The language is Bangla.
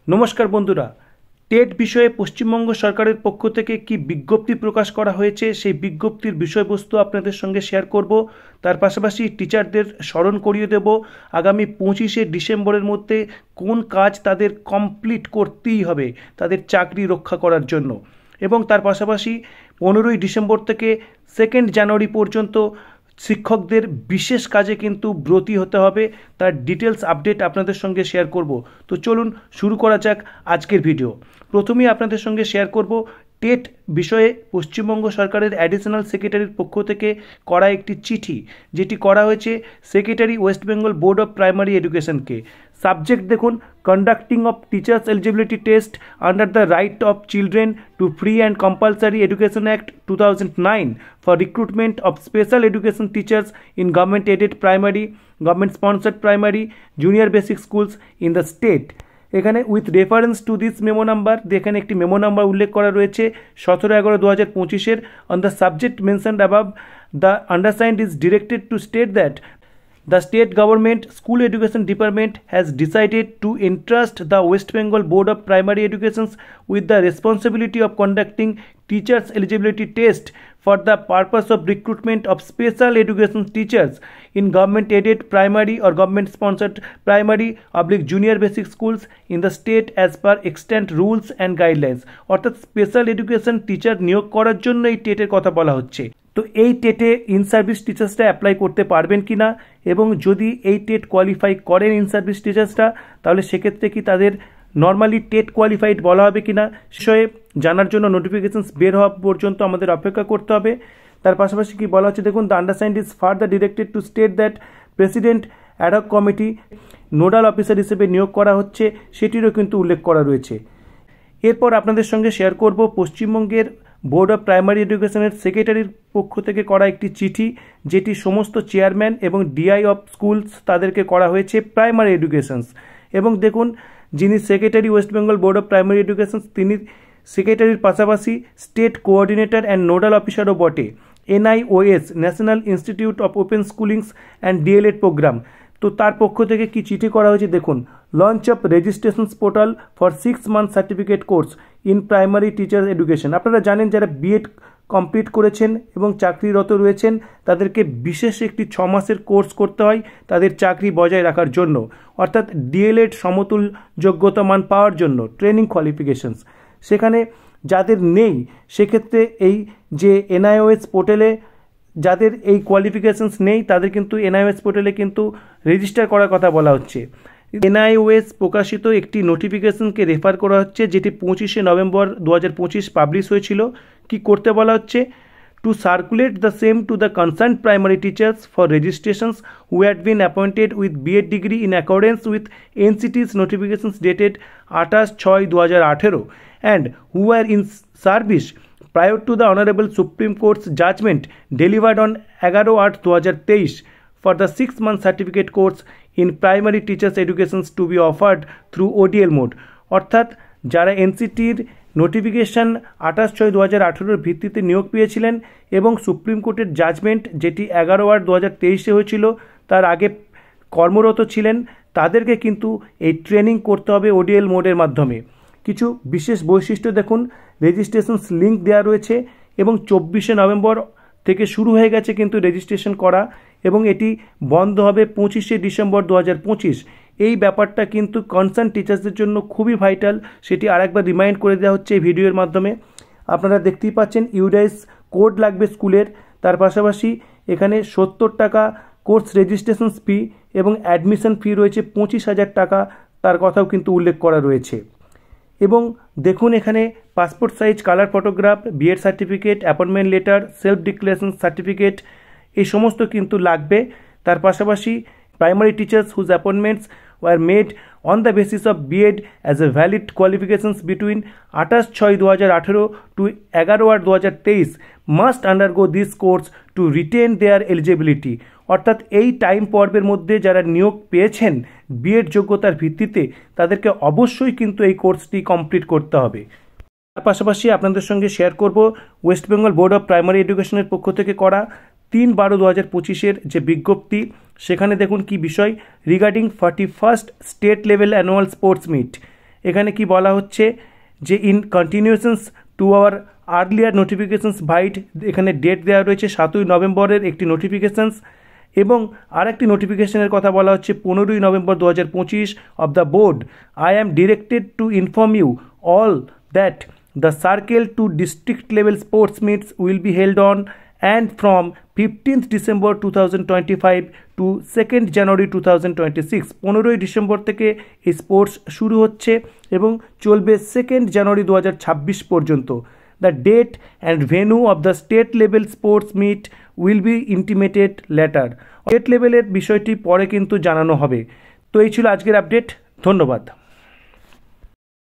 নমস্কার বন্ধুরা, টেট বিষয়ে পশ্চিমবঙ্গ সরকারের পক্ষ থেকে কি বিজ্ঞপ্তি প্রকাশ করা হয়েছে সেই বিজ্ঞপ্তির বিষয়বস্তু আপনাদের সঙ্গে শেয়ার করব। তার পাশাপাশি টিচারদের স্মরণ করিয়ে দেব আগামী 25শে ডিসেম্বরের মধ্যে কোন কাজ তাদের কমপ্লিট করতেই হবে তাদের চাকরি রক্ষা করার জন্য, এবং তার পাশাপাশি 15ই ডিসেম্বর থেকে 2 জানুয়ারি পর্যন্ত শিক্ষকদের বিশেষ কাজে কিন্তু ব্রতী হতে হবে। তার ডিটেলস আপডেট আপনাদের সঙ্গে শেয়ার করব। তো চলুন শুরু করা যাক আজকের ভিডিও। প্রথমেই আপনাদের সঙ্গে শেয়ার করব টেট বিষয়ে পশ্চিমবঙ্গ সরকারের অ্যাডিশনাল সেক্রেটারির পক্ষ থেকে করা একটি চিঠি, যেটি করা হয়েছে secretary West Bengal board of primary এডুকেশনকে। সাবজেক্ট দেখুন, conducting of teachers eligibility test under the right of children to free and compulsory education act 2009 for recruitment of special education teachers in government aided primary, government sponsored primary, junior basic schools in the state. এখানে with reference to this memo number, এখানে একটি মেমো নাম্বার উল্লেখ করা রয়েছে 17/11/2025 on the subject mentioned above, the undersigned is directed to state that the state government school education department has decided to entrust the West Bengal Board of Primary Education with the responsibility of conducting teachers eligibility test for the purpose of recruitment of special education teachers in government aided primary or government sponsored primary / junior basic schools in the state as per extant rules and guidelines। অর্থাৎ স্পেশাল এডুকেশন টিচার নিয়োগ করার জন্য এই টেটের কথা বলা হচ্ছে। তো এই টেটে ইন সার্ভিস টিচার্সরা অ্যাপ্লাই করতে পারবেন কি না, এবং যদি এই টেট কোয়ালিফাই করেন ইন সার্ভিস টিচার্সরা, তাহলে সেক্ষেত্রে কি তাদের নর্মালি টেট কোয়ালিফাইড বলা হবে কি না বিষয়ে জানার জন্য নোটিফিকেশনস বের হওয়া পর্যন্ত আমাদের অপেক্ষা করতে হবে। তার পাশাপাশি কি বলা হচ্ছে দেখুন, the undersigned is further directed to state that president ad hoc committee nodal officer হিসেবে নিয়োগ করা হচ্ছে, সেটিরও কিন্তু উল্লেখ করা রয়েছে। এরপর আপনাদের সঙ্গে শেয়ার করব পশ্চিমবঙ্গের বোর্ড অফ প্রাইমারি এডুকেশনের সেক্রেটারির পক্ষ থেকে করা একটি চিঠি, যেটি সমস্ত চেয়ারম্যান এবং ডিআই অফ স্কুলস তাদেরকে করা হয়েছে প্রাইমারি এডুকেশনস। এবং দেখুন, যিনি secretary West Bengal board of primary educations, তিনি সেক্রেটারির পাশাপাশি স্টেট কোঅর্ডিনেটর অ্যান্ড নোডাল অফিসারও বটে NIOS, national institute of open schoolings and D El Ed programme. তো তার পক্ষ থেকে কি চিঠি করা হয়েছে দেখুন, launch of registrations portal for 6 month certificate course in primary teacher education. আপনারা জানেন যারা বিএড কমপ্লিট করেছেন এবং চাকরিরত রয়েছেন তাদেরকে বিশেষ একটি 6 মাসের কোর্স করতে হয় তাদের চাকরি বজায় রাখার জন্য, অর্থাৎ ডিএলএড সমতুল যোগ্যতা মান পাওয়ার জন্য ট্রেনিং কোয়ালিফিকেশনস। সেখানে যাদের নেই সেক্ষেত্রে এই যে NIOS পোর্টালে যাদের এই কোয়ালিফিকেশনস নেই তাদের কিন্তু NIOS পোর্টালে কিন্তু রেজিস্টার করার কথা বলা হচ্ছে। NIOS প্রকাশিত একটি নোটিফিকেশনকে রেফার করা হচ্ছে, যেটি 25শে নভেম্বর 2025 পাবলিশ হয়েছিল। কি করতে বলা হচ্ছে, to circulate the same to the concern primary teachers for registrations who had been appointed with BEd degree in accordance with NCT's notifications dated 28/6/2018 and who are in service prior to the Honorable Supreme Court's judgment delivered on 11/8/2023 for the 6 month certificate course in primary teachers education to be offered through ODL mode। অর্থাৎ যারা NCTর নোটিফিকেশন 28/6/2018 ভিত্তিতে নিয়োগ পেয়েছিলেন এবং সুপ্রিম কোর্টের জাজমেন্ট যেটি 11/8/2023 হয়েছিল তার আগে কর্মরত ছিলেন, তাদেরকে কিন্তু এই ট্রেনিং করতে হবে ODL মোডের মাধ্যমে। কিছু বিশেষ বৈশিষ্ট্য দেখুন, রেজিস্ট্রেশনস লিঙ্ক দেওয়া রয়েছে এবং 24শে নভেম্বর থেকে শুরু হয়ে গেছে কিন্তু রেজিস্ট্রেশন করা, এবং এটি বন্ধ হবে 25শে ডিসেম্বর 2025। এই ব্যাপারটা কিন্তু কনসার্ন টিচার্সদের জন্য খুবই ভাইটাল, সেটি আরেকবার রিমাইন্ড করে দেওয়া হচ্ছে এই ভিডিওর মাধ্যমে। আপনারা দেখতেই পাচ্ছেন ইউডাইস কোড লাগবে স্কুলের, তার পাশাপাশি এখানে 70 টাকা কোর্স রেজিস্ট্রেশন ফি এবং অ্যাডমিশন ফি রয়েছে 25,000 টাকা, তার কথাও কিন্তু উল্লেখ করা রয়েছে। এবং দেখুন এখানে passport size colour photograph, BEd certificate, appointment letter, self declaration certificate এই সমস্ত কিন্তু লাগবে। তার পাশাপাশি primary teachers whose appointments were made on the basis of BEd as a valid qualifications between 28/6/2018 to 11/8/2023 must undergo this course to retain their eligibility. অর্থাৎ এই টাইম পর্বের মধ্যে যারা নিয়োগ পেয়েছেন বিএড যোগ্যতার ভিত্তিতে তাদেরকে অবশ্যই কিন্তু এই কোর্সটি কমপ্লিট করতে হবে। তার পাশাপাশি আপনাদের সঙ্গে শেয়ার করব West Bengal board of primary এডুকেশনের পক্ষ থেকে করা 3/12/2025 যে বিজ্ঞপ্তি, সেখানে দেখুন কি বিষয়, regarding 41st state level annual sports meet. এখানে কি বলা হচ্ছে যে in continuations to our earlier notifications vide, এখানে ডেট দেওয়া রয়েছে 7ই নভেম্বরের একটি নোটিফিকেশনস, এবং আরেকটি নোটিফিকেশনের কথা বলা হচ্ছে 15ই November 2025 of the board. I am directed to inform you all that the circle to district level sports meets will be held on and from 15th December 2025 to 2nd January 2026। 15ই ডিসেম্বর থেকে এই স্পোর্টস শুরু হচ্ছে এবং চলবে 2nd জানুয়ারি 2026 পর্যন্ত। The date and venue of the state level sports meet will be intimated later. State লেভেলের বিষয়টি পরে কিন্তু জানানো হবে। তো এই ছিল আজকের আপডেট। ধন্যবাদ।